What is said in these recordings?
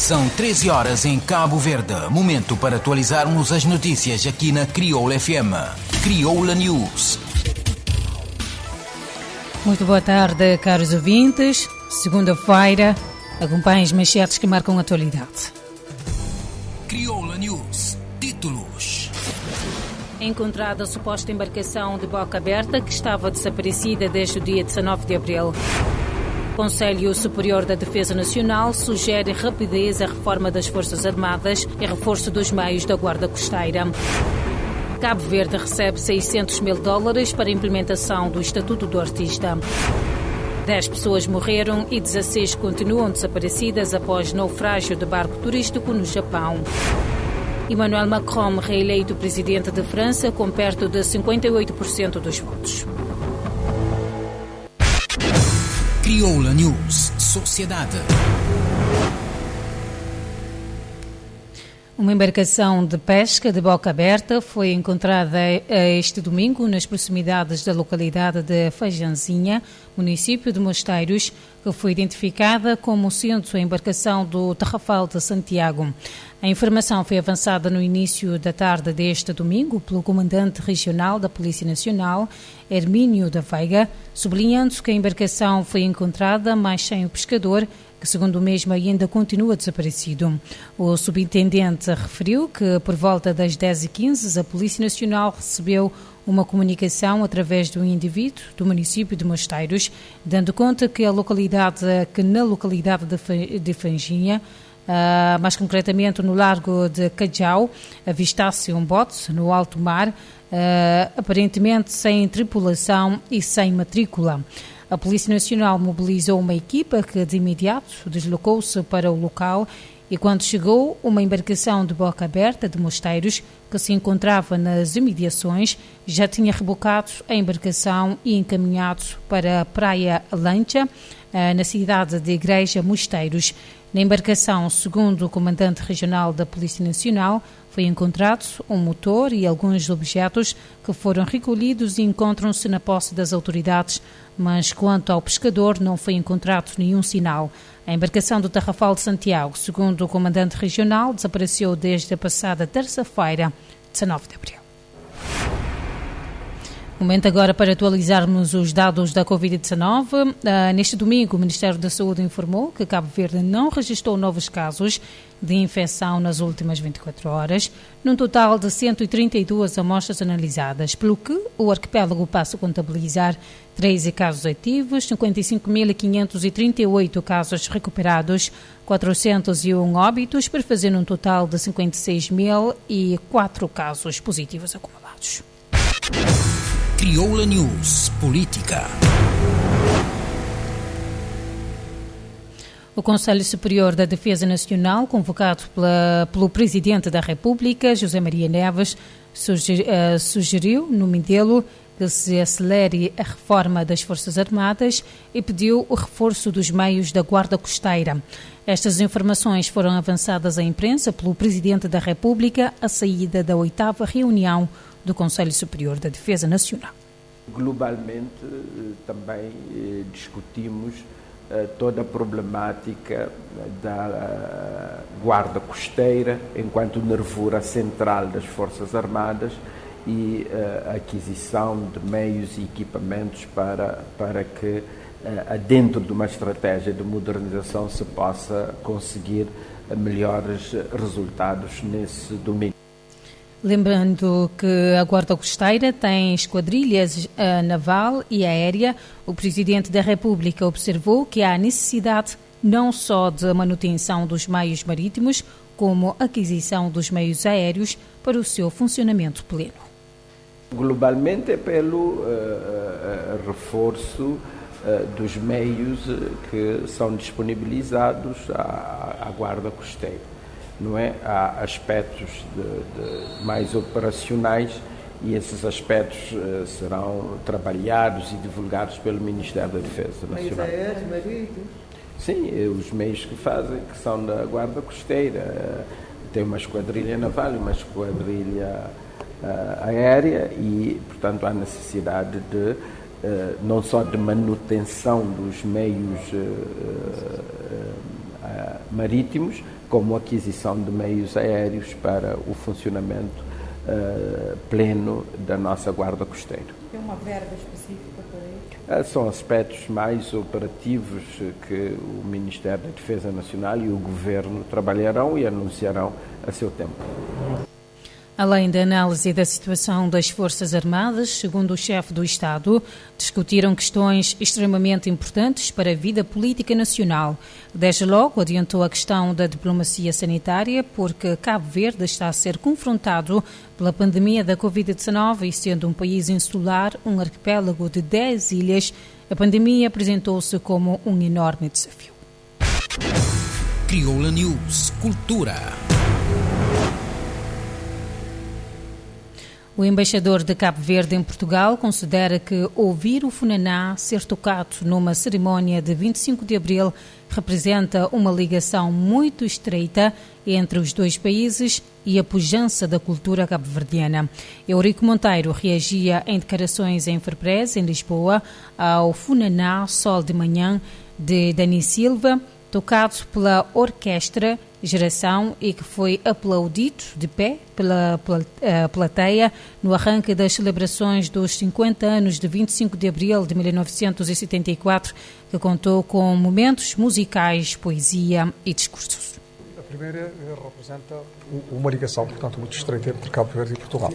São 13 horas em Cabo Verde. Momento para atualizarmos as notícias aqui na Crioula FM. Crioula News. Muito boa tarde, caros ouvintes. Segunda-feira, acompanhem as manchetes que marcam a atualidade. Crioula News. Títulos. Encontrada a suposta embarcação de boca aberta que estava desaparecida desde o dia 19 de abril. O Conselho Superior da Defesa Nacional sugere rapidez à reforma das Forças Armadas e reforço dos meios da Guarda Costeira. Cabo Verde recebe $600 mil para a implementação do Estatuto do Artista. 10 pessoas morreram e 16 continuam desaparecidas após naufrágio de barco turístico no Japão. Emmanuel Macron, reeleito presidente de França, com perto de 58% dos votos. Crioula News. Sociedade. Uma embarcação de pesca de boca aberta foi encontrada este domingo nas proximidades da localidade de Fajanzinha, município de Mosteiros, que foi identificada como sendo a embarcação do Tarrafal de Santiago. A informação foi avançada no início da tarde deste domingo pelo comandante regional da Polícia Nacional, Hermínio da Veiga, sublinhando que a embarcação foi encontrada, mas sem o pescador, que segundo o mesmo ainda continua desaparecido. O subintendente referiu que por volta das 10h15 a Polícia Nacional recebeu uma comunicação através de um indivíduo do município de Mosteiros, dando conta que na localidade de Fanginha, mais concretamente no largo de Cajau, avistasse um bote no alto mar, aparentemente sem tripulação e sem matrícula. A Polícia Nacional mobilizou uma equipa que de imediato deslocou-se para o local e quando chegou, uma embarcação de boca aberta de Mosteiros que se encontrava nas imediações já tinha rebocado a embarcação e encaminhado para a Praia Lancha, na cidade de Igreja Mosteiros. Na embarcação, segundo o comandante regional da Polícia Nacional, foi encontrado um motor e alguns objetos que foram recolhidos e encontram-se na posse das autoridades, mas quanto ao pescador não foi encontrado nenhum sinal. A embarcação do Tarrafal de Santiago, segundo o comandante regional, desapareceu desde a passada terça-feira, 19 de abril. Momento agora para atualizarmos os dados da Covid-19. Neste domingo, o Ministério da Saúde informou que Cabo Verde não registrou novos casos de infecção nas últimas 24 horas, num total de 132 amostras analisadas, pelo que o arquipélago passa a contabilizar 13 casos ativos, 55.538 casos recuperados, 401 óbitos, para fazer um total de 56.004 casos positivos acumulados. Crioula News. Política. O Conselho Superior da Defesa Nacional, convocado pelo Presidente da República, José Maria Neves, sugeriu no Mindelo que se acelere a reforma das Forças Armadas e pediu o reforço dos meios da Guarda Costeira. Estas informações foram avançadas à imprensa pelo Presidente da República à saída da 8ª reunião do Conselho Superior da Defesa Nacional. Globalmente, também discutimos toda a problemática da Guarda Costeira enquanto nervura central das Forças Armadas e a aquisição de meios e equipamentos para que, dentro de uma estratégia de modernização, se possa conseguir melhores resultados nesse domínio. Lembrando que a Guarda Costeira tem esquadrilhas naval e aérea, o Presidente da República observou que há necessidade não só de manutenção dos meios marítimos, como aquisição dos meios aéreos para o seu funcionamento pleno. Globalmente é pelo reforço dos meios que são disponibilizados à Guarda Costeira. Não é? Há aspectos mais operacionais e esses aspectos serão trabalhados e divulgados pelo Ministério da Defesa Nacional. Meios aéreos, marítimos? Sim, os meios que são da Guarda Costeira. Tem uma esquadrilha naval e uma esquadrilha aérea e, portanto, há necessidade de não só de manutenção dos meios marítimos, como aquisição de meios aéreos para o funcionamento pleno da nossa Guarda Costeira. Tem uma verba específica para isso? São aspectos mais operativos que o Ministério da Defesa Nacional e o Governo trabalharão e anunciarão a seu tempo. Além da análise da situação das Forças Armadas, segundo o chefe do Estado, discutiram questões extremamente importantes para a vida política nacional. Desde logo adiantou a questão da diplomacia sanitária, porque Cabo Verde está a ser confrontado pela pandemia da Covid-19 e, sendo um país insular, um arquipélago de 10 ilhas, a pandemia apresentou-se como um enorme desafio. Crioula News Cultura. O embaixador de Cabo Verde em Portugal considera que ouvir o funaná ser tocado numa cerimónia de 25 de abril representa uma ligação muito estreita entre os dois países e a pujança da cultura cabo-verdiana. Eurico Monteiro reagia em declarações em Ferprez, em Lisboa, ao funaná Sol de Manhã de Dani Silva, tocado pela Orquestra Geração e que foi aplaudido de pé pela plateia no arranque das celebrações dos 50 anos de 25 de abril de 1974, que contou com momentos musicais, poesia e discursos. A primeira representa uma ligação, portanto, muito estreita entre Cabo Verde e Portugal.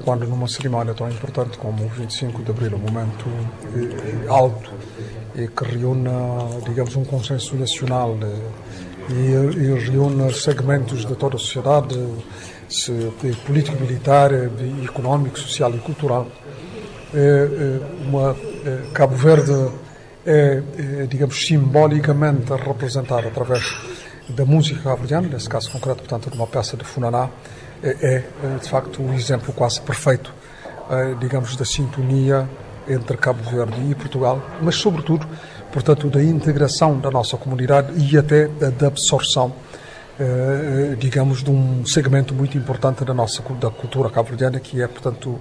Quando numa cerimónia tão importante como o 25 de abril, um momento alto e que reúne, digamos, um consenso nacional e reúne segmentos de toda a sociedade, político, militar, económico, social e cultural. Cabo Verde digamos, simbolicamente representada através da música cabo-verdiana, nesse caso concreto, portanto, de uma peça de funaná, de facto, um exemplo quase perfeito, digamos, da sintonia entre Cabo Verde e Portugal, mas, sobretudo, portanto, da integração da nossa comunidade e até da absorção, digamos, de um segmento muito importante da cultura cabo-verdiana, que é, portanto,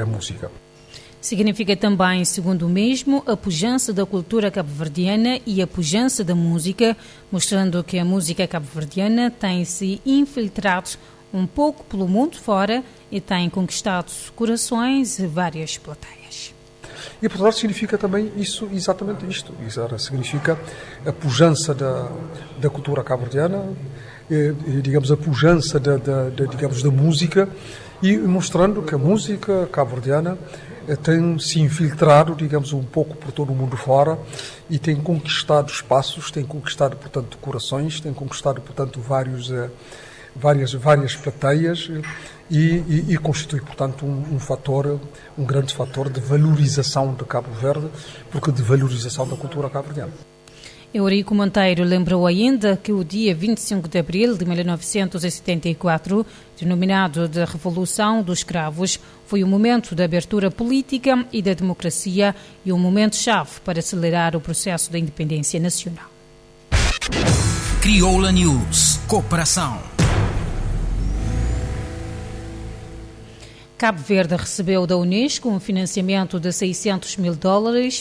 a música. Significa também, segundo o mesmo, a pujança da cultura cabo-verdiana e a pujança da música, mostrando que a música cabo-verdiana tem se infiltrado um pouco pelo mundo fora e tem conquistado corações e várias plateias. E, portanto, significa também isso, exatamente isto. Significa a pujança da cultura cabo-verdiana, digamos, a pujança digamos, da música, e mostrando que a música cabo-verdiana tem se infiltrado, digamos, um pouco por todo o mundo fora e tem conquistado espaços, tem conquistado, portanto, corações, tem conquistado, portanto, várias plateias e constitui, portanto, um grande fator de valorização de Cabo Verde, porque de valorização da cultura cabo-verdiana. Eurico Monteiro lembrou ainda que o dia 25 de abril de 1974, denominado de Revolução dos Cravos, foi um momento de abertura política e da democracia e um momento-chave para acelerar o processo da independência nacional. Crioula News. Cooperação. Cabo Verde recebeu da Unesco um financiamento de $600 mil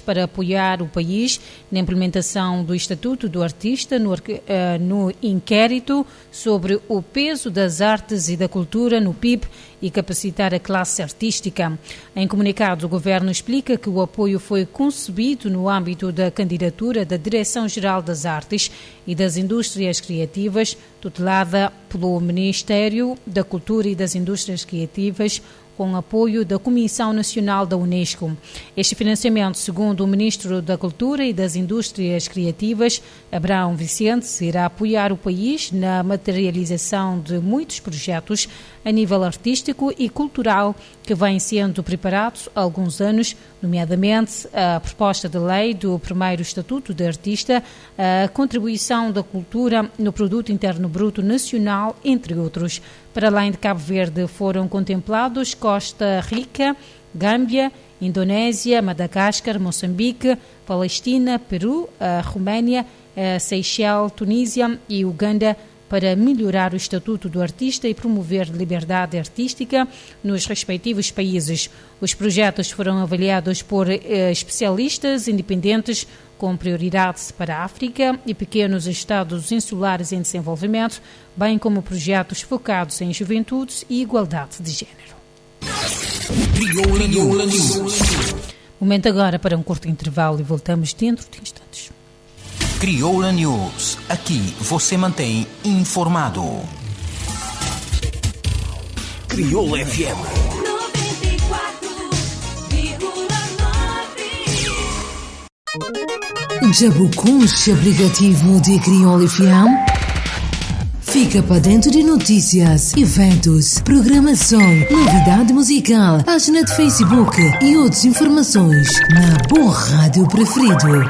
para apoiar o país na implementação do Estatuto do Artista no inquérito sobre o peso das artes e da cultura no PIB e capacitar a classe artística. Em comunicado, o Governo explica que o apoio foi concebido no âmbito da candidatura da Direção-Geral das Artes e das Indústrias Criativas, tutelada pelo Ministério da Cultura e das Indústrias Criativas, com apoio da Comissão Nacional da Unesco. Este financiamento, segundo o Ministro da Cultura e das Indústrias Criativas, Abraão Vicente, irá apoiar o país na materialização de muitos projetos a nível artístico e cultural que vêm sendo preparados há alguns anos, nomeadamente a proposta de lei do primeiro Estatuto de Artista, a contribuição da cultura no Produto Interno Bruto Nacional, entre outros. Para além de Cabo Verde, foram contemplados Costa Rica, Gâmbia, Indonésia, Madagascar, Moçambique, Palestina, Peru, a Roménia, a Seychelles, Tunísia e Uganda, para melhorar o estatuto do artista e promover liberdade artística nos respectivos países. Os projetos foram avaliados por especialistas independentes com prioridade para a África e pequenos estados insulares em desenvolvimento, bem como projetos focados em juventude e igualdade de género. Crioula News. Momento agora para um curto intervalo e voltamos dentro de instantes. Crioula News. Aqui você mantém informado. Crioula FM. 94,9. Já buscou o aplicativo de Crioula FM? Fica para dentro de notícias, eventos, programação, novidade musical, página de Facebook e outras informações na boa rádio preferido.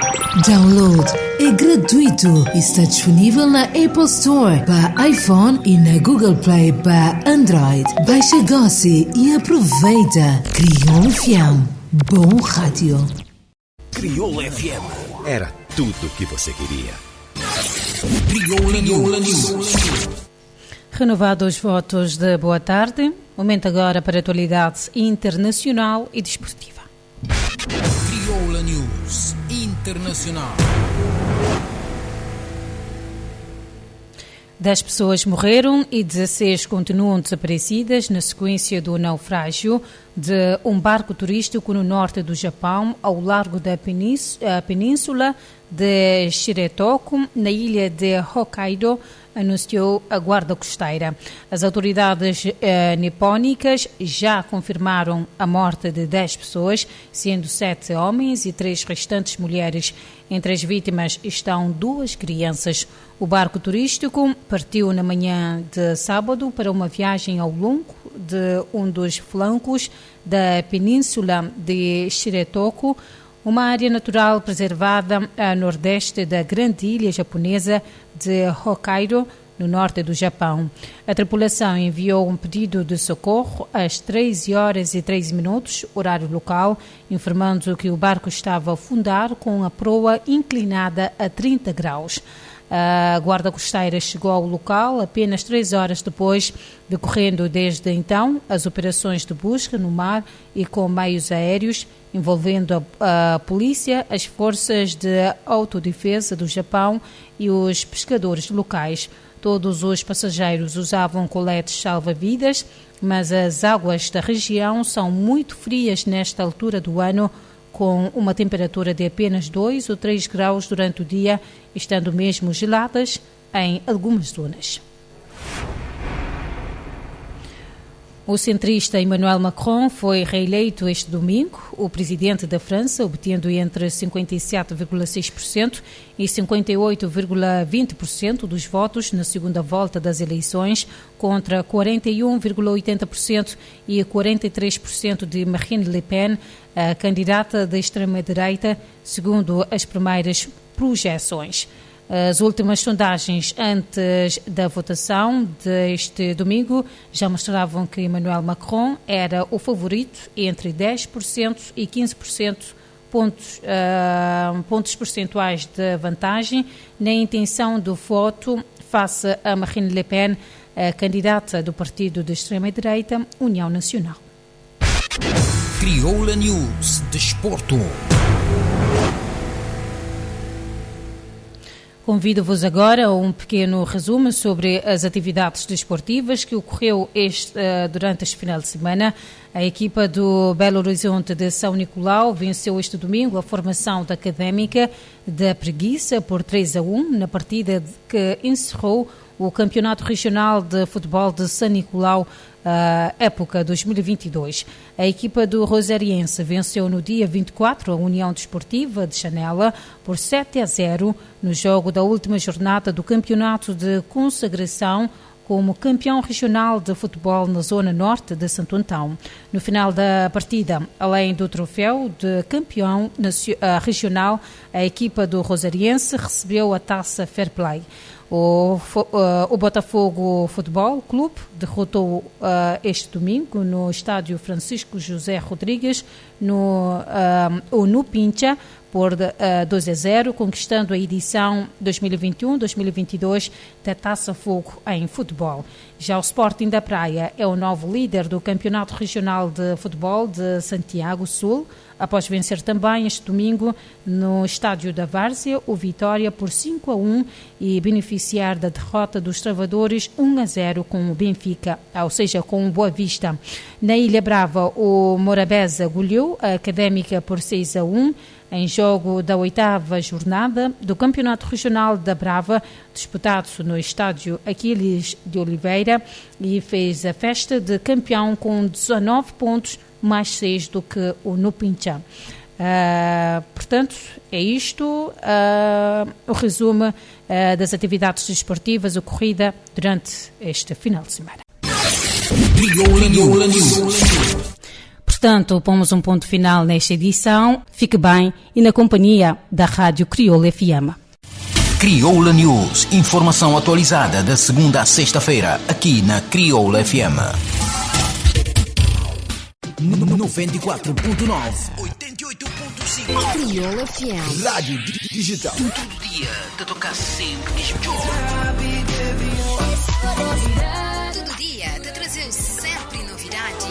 Download é gratuito e está disponível na Apple Store para iPhone e na Google Play para Android. Baixa agora e aproveita. Crioula FM. Bom rádio. Crioula FM. Era tudo o que você queria. Crioula News. Renovados os votos de boa tarde, momento agora para a atualidade internacional e desportiva. Crioula News Internacional. 10 pessoas morreram e 16 continuam desaparecidas na sequência do naufrágio de um barco turístico no norte do Japão, ao largo da península de Shiretoku, na ilha de Hokkaido, anunciou a Guarda Costeira. As autoridades nipónicas já confirmaram a morte de 10 pessoas, sendo 7 homens e 3 restantes mulheres. Entre as vítimas estão 2 crianças. O barco turístico partiu na manhã de sábado para uma viagem ao longo de um dos flancos da península de Shiretoku, uma área natural preservada a nordeste da grande ilha japonesa de Hokkaido, no norte do Japão. A tripulação enviou um pedido de socorro às 13h13, horário local, informando que o barco estava a afundar com a proa inclinada a 30 graus. A Guarda Costeira chegou ao local apenas 3 horas depois, decorrendo desde então as operações de busca no mar e com meios aéreos, envolvendo a polícia, as forças de autodefesa do Japão e os pescadores locais. Todos os passageiros usavam coletes salva-vidas, mas as águas da região são muito frias nesta altura do ano, com uma temperatura de apenas 2 ou 3 graus durante o dia, estando mesmo geladas em algumas zonas. O centrista Emmanuel Macron foi reeleito este domingo. O presidente da França, obtendo entre 57,6% e 58,20% dos votos na segunda volta das eleições, contra 41,80% e 43% de Marine Le Pen, a candidata da extrema-direita, segundo as primeiras projeções. As últimas sondagens antes da votação deste domingo já mostravam que Emmanuel Macron era o favorito entre 10% e 15% pontos percentuais de vantagem na intenção do voto face a Marine Le Pen, a candidata do partido de extrema-direita União Nacional. Crioula News Desporto. Convido-vos agora a um pequeno resumo sobre as atividades desportivas que ocorreu durante este final de semana. A equipa do Belo Horizonte de São Nicolau venceu este domingo a formação da Académica da Preguiça por 3-1 na partida que encerrou o Campeonato Regional de Futebol de São Nicolau, época 2022. A equipa do Rosariense venceu no dia 24 a União Desportiva de Chanela por 7-0 no jogo da última jornada do Campeonato de Consagração como campeão regional de futebol na zona norte de Santo Antão. No final da partida, além do troféu de campeão regional, a equipa do Rosariense recebeu a taça Fair Play. O Botafogo Futebol Clube derrotou este domingo no estádio Francisco José Rodrigues, no Pincha, por 2-0, conquistando a edição 2021-2022 da Taça Fogo em futebol. Já o Sporting da Praia é o novo líder do Campeonato Regional de Futebol de Santiago Sul, após vencer também este domingo no estádio da Várzea o Vitória por 5-1 e beneficiar da derrota dos Travadores 1-0 com o Benfica, ou seja, com o Boa Vista. Na Ilha Brava, o Morabeza goleou a Académica por 6-1 em jogo da 8ª jornada do Campeonato Regional da Brava, disputado no estádio Aquiles de Oliveira, e fez a festa de campeão com 19 pontos, mais 6 do que o Nupincha. Portanto, é isto o resumo das atividades desportivas ocorridas durante este final de semana. Portanto, pomos um ponto final nesta edição. Fique bem e na companhia da Rádio Crioula FM. Crioula News, informação atualizada da segunda à sexta-feira, aqui na Crioula FM. 94.9, 88.5. Crioula FM. Rádio digital. Todo dia, te tocar sempre melhor. Todo dia te trazer sempre novidade.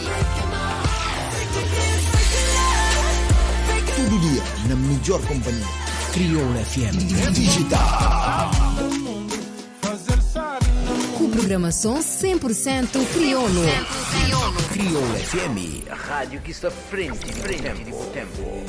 Todo dia, na melhor companhia. Crioula FM Digital. Com programação 100% crioulo. Crioula FM, a rádio que está frente do tempo.